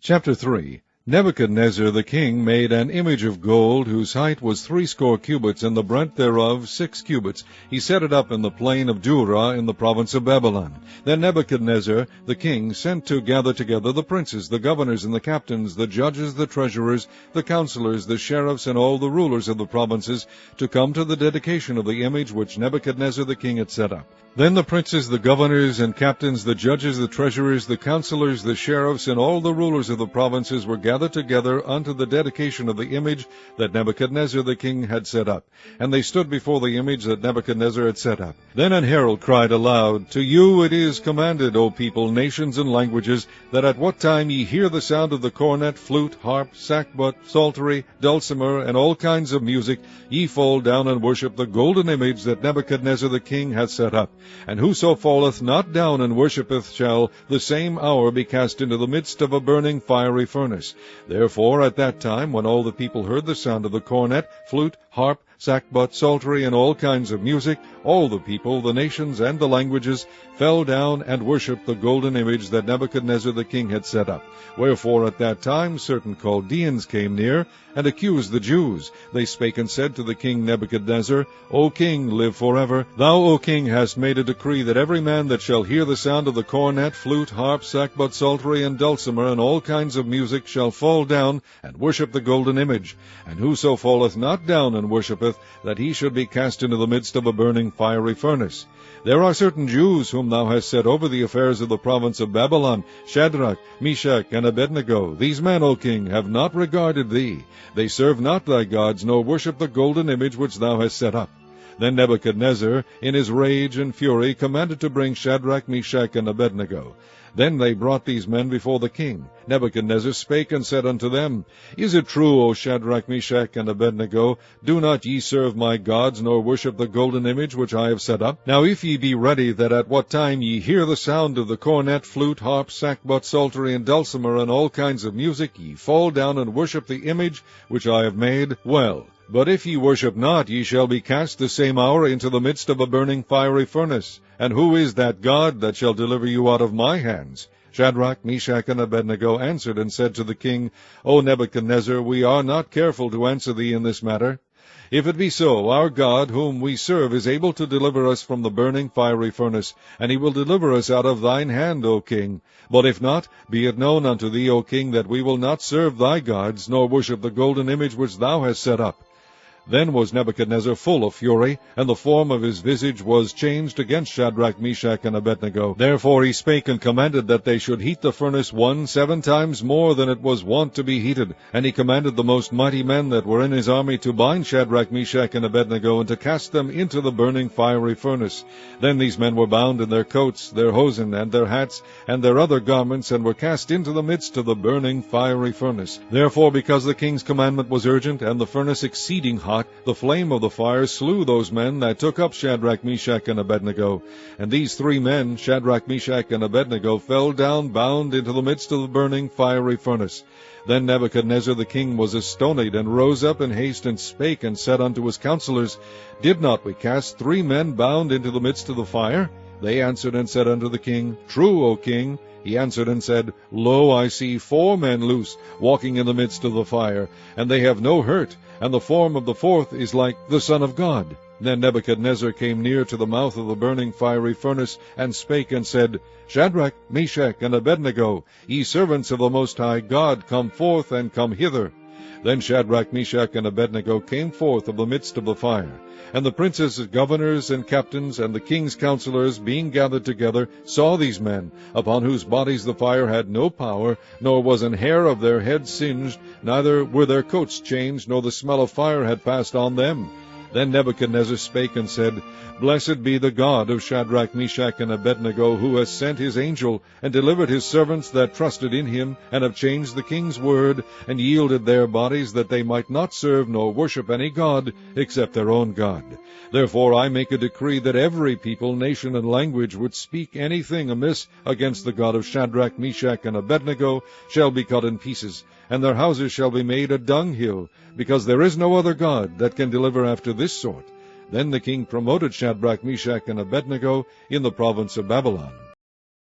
Chapter 3. Nebuchadnezzar the king made an image of gold, whose height was 60 cubits, and the breadth thereof 6 cubits. He set it up in the plain of Dura, in the province of Babylon. Then Nebuchadnezzar the king sent to gather together the princes, the governors, and the captains, the judges, the treasurers, the counsellors, the sheriffs, and all the rulers of the provinces, to come to the dedication of the image which Nebuchadnezzar the king had set up. Then the princes, the governors, and captains, the judges, the treasurers, the counsellors, the sheriffs, and all the rulers of the provinces were gathered together unto the dedication of the image that Nebuchadnezzar the king had set up. And they stood before the image that Nebuchadnezzar had set up. Then an herald cried aloud, To you it is commanded, O people, nations, and languages, that at what time ye hear the sound of the cornet, flute, harp, sackbut, psaltery, dulcimer, and all kinds of music, ye fall down and worship the golden image that Nebuchadnezzar the king hath set up. And whoso falleth not down and worshippeth shall the same hour be cast into the midst of a burning fiery furnace. Therefore at that time, when all the people heard the sound of the cornet, flute, harp, sackbut, psaltery, and all kinds of music, all the people, the nations, and the languages fell down and worshipped the golden image that Nebuchadnezzar the king had set up. Wherefore at that time certain Chaldeans came near, and accused the Jews. They spake and said to the king Nebuchadnezzar, O king, live forever. Thou, O king, hast made a decree that every man that shall hear the sound of the cornet, flute, harp, sackbut, psaltery, and dulcimer, and all kinds of music, shall fall down and worship the golden image. And whoso falleth not down and worshippeth, that he should be cast into the midst of a burning fiery furnace. There are certain Jews whom thou hast set over the affairs of the province of Babylon, Shadrach, Meshach, and Abednego. These men, O king, have not regarded thee. They serve not thy gods, nor worship the golden image which thou hast set up. Then Nebuchadnezzar, in his rage and fury, commanded to bring Shadrach, Meshach, and Abednego. Then they brought these men before the king. Nebuchadnezzar spake and said unto them, Is it true, O Shadrach, Meshach, and Abednego? Do not ye serve my gods, nor worship the golden image which I have set up? Now if ye be ready, that at what time ye hear the sound of the cornet, flute, harp, sackbut, psaltery, and dulcimer, and all kinds of music, ye fall down and worship the image which I have made, well. But if ye worship not, ye shall be cast the same hour into the midst of a burning fiery furnace. And who is that God that shall deliver you out of my hands? Shadrach, Meshach, and Abednego answered and said to the king, O Nebuchadnezzar, we are not careful to answer thee in this matter. If it be so, our God, whom we serve, is able to deliver us from the burning fiery furnace, and he will deliver us out of thine hand, O king. But if not, be it known unto thee, O king, that we will not serve thy gods, nor worship the golden image which thou hast set up. Then was Nebuchadnezzar full of fury, and the form of his visage was changed against Shadrach, Meshach, and Abednego. Therefore he spake and commanded that they should heat the furnace 7 times more than it was wont to be heated. And he commanded the most mighty men that were in his army to bind Shadrach, Meshach, and Abednego, and to cast them into the burning fiery furnace. Then these men were bound in their coats, their hosen, and their hats, and their other garments, and were cast into the midst of the burning fiery furnace. Therefore, because the king's commandment was urgent, and the furnace exceeding hot, the flame of the fire slew those men that took up Shadrach, Meshach, and Abednego. And these 3 men, Shadrach, Meshach, and Abednego, fell down bound into the midst of the burning fiery furnace. Then Nebuchadnezzar the king was astonied, and rose up in haste, and spake and said unto his counsellors, Did not we cast 3 men bound into the midst of the fire? They answered and said unto the king, True, O king. He answered and said, Lo, I see 4 men loose, walking in the midst of the fire, and they have no hurt, and the form of the 4th is like the Son of God. Then Nebuchadnezzar came near to the mouth of the burning fiery furnace, and spake and said, Shadrach, Meshach, and Abednego, ye servants of the Most High God, come forth and come hither. Then Shadrach, Meshach, and Abednego came forth of the midst of the fire. And the princes, governors, and captains, and the king's counsellors, being gathered together, saw these men, upon whose bodies the fire had no power, nor was an hair of their heads singed, neither were their coats changed, nor the smell of fire had passed on them. Then Nebuchadnezzar spake and said, Blessed be the God of Shadrach, Meshach, and Abednego, who has sent his angel, and delivered his servants that trusted in him, and have changed the king's word, and yielded their bodies, that they might not serve nor worship any god, except their own God. Therefore I make a decree that every people, nation, and language which speak anything amiss against the God of Shadrach, Meshach, and Abednego shall be cut in pieces, and their houses shall be made a dunghill, because there is no other God that can deliver after this sort. Then the king promoted Shadrach, Meshach, and Abednego in the province of Babylon.